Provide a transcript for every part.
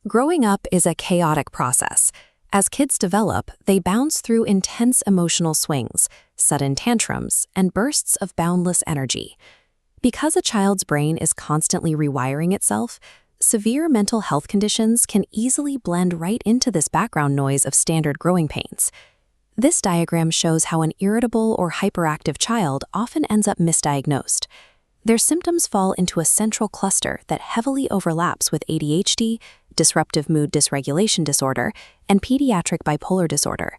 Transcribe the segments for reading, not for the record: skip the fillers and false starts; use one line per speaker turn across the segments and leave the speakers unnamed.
Growing up is a chaotic process. As kids develop, they bounce through intense emotional swings, sudden tantrums, and bursts of boundless energy. Because a child's brain is constantly rewiring itself, severe mental health conditions can easily blend right into this background noise of standard growing pains. This diagram shows how an irritable or hyperactive child often ends up misdiagnosed. Their symptoms fall into a central cluster that heavily overlaps with ADHD, disruptive mood dysregulation disorder, and pediatric bipolar disorder.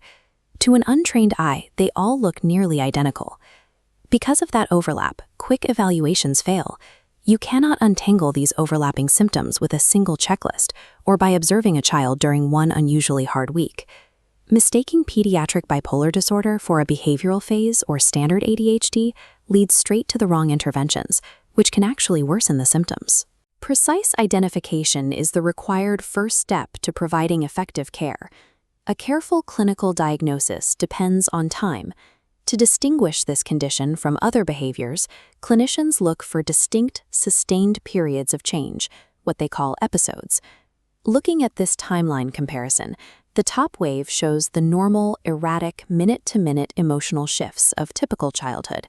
To an untrained eye, they all look nearly identical. Because of that overlap, quick evaluations fail. You cannot untangle these overlapping symptoms with a single checklist or by observing a child during one unusually hard week. Mistaking pediatric bipolar disorder for a behavioral phase or standard ADHD leads straight to the wrong interventions, which can actually worsen the symptoms. Precise identification is the required first step to providing effective care. A careful clinical diagnosis depends on time. To distinguish this condition from other behaviors, clinicians look for distinct, sustained periods of change, what they call episodes. Looking at this timeline comparison, the top wave shows the normal, erratic, minute-to-minute emotional shifts of typical childhood,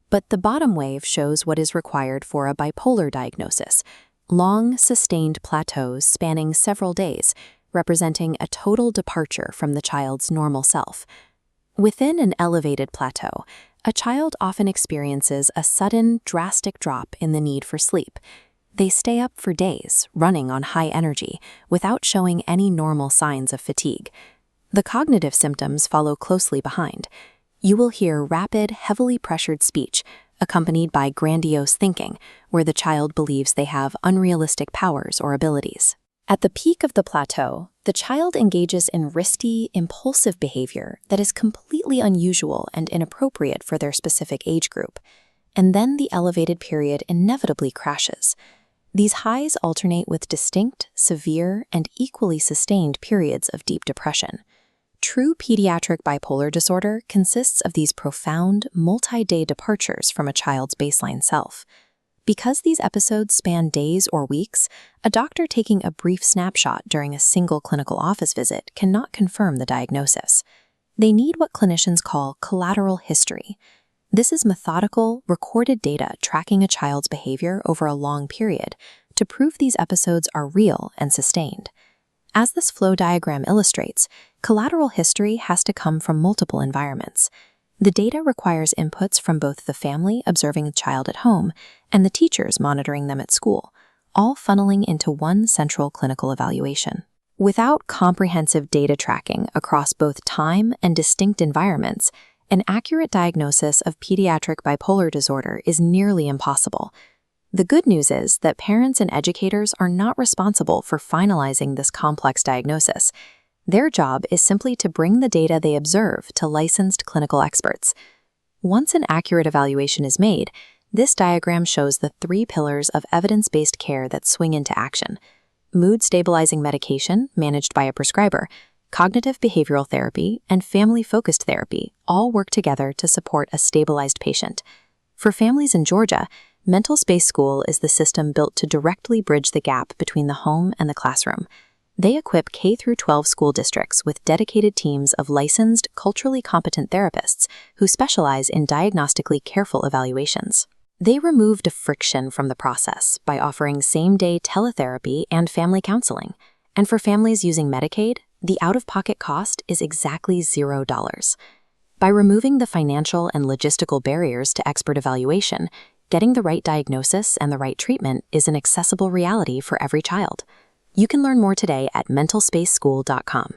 but the bottom wave shows what is required for a bipolar diagnosis, long, sustained plateaus spanning several days, representing a total departure from the child's normal self. Within an elevated plateau, a child often experiences a sudden, drastic drop in the need for sleep. They stay up for days, running on high energy, without showing any normal signs of fatigue. The cognitive symptoms follow closely behind. You will hear rapid, heavily pressured speech, accompanied by grandiose thinking, where the child believes they have unrealistic powers or abilities. At the peak of the plateau, the child engages in risky, impulsive behavior that is completely unusual and inappropriate for their specific age group. And then the elevated period inevitably crashes. These highs alternate with distinct, severe, and equally sustained periods of deep depression. True pediatric bipolar disorder consists of these profound, multi-day departures from a child's baseline self. Because these episodes span days or weeks, a doctor taking a brief snapshot during a single clinical office visit cannot confirm the diagnosis. They need what clinicians call collateral history. This is methodical, recorded data tracking a child's behavior over a long period to prove these episodes are real and sustained. As this flow diagram illustrates, collateral history has to come from multiple environments. The data requires inputs from both the family observing the child at home and the teachers monitoring them at school, all funneling into one central clinical evaluation. Without comprehensive data tracking across both time and distinct environments, an accurate diagnosis of pediatric bipolar disorder is nearly impossible. The good news is that parents and educators are not responsible for finalizing this complex diagnosis. Their job is simply to bring the data they observe to licensed clinical experts. Once an accurate evaluation is made, this diagram shows the 3 pillars of evidence-based care that swing into action: mood-stabilizing medication managed by a prescriber, cognitive behavioral therapy, and family-focused therapy all work together to support a stabilized patient. For families in Georgia, MentalSpace School is the system built to directly bridge the gap between the home and the classroom. They equip K-12 school districts with dedicated teams of licensed, culturally competent therapists who specialize in diagnostically careful evaluations. They removed friction from the process by offering same-day teletherapy and family counseling. And for families using Medicaid, the out-of-pocket cost is exactly $0. By removing the financial and logistical barriers to expert evaluation, getting the right diagnosis and the right treatment is an accessible reality for every child. You can learn more today at mentalspaceschool.com.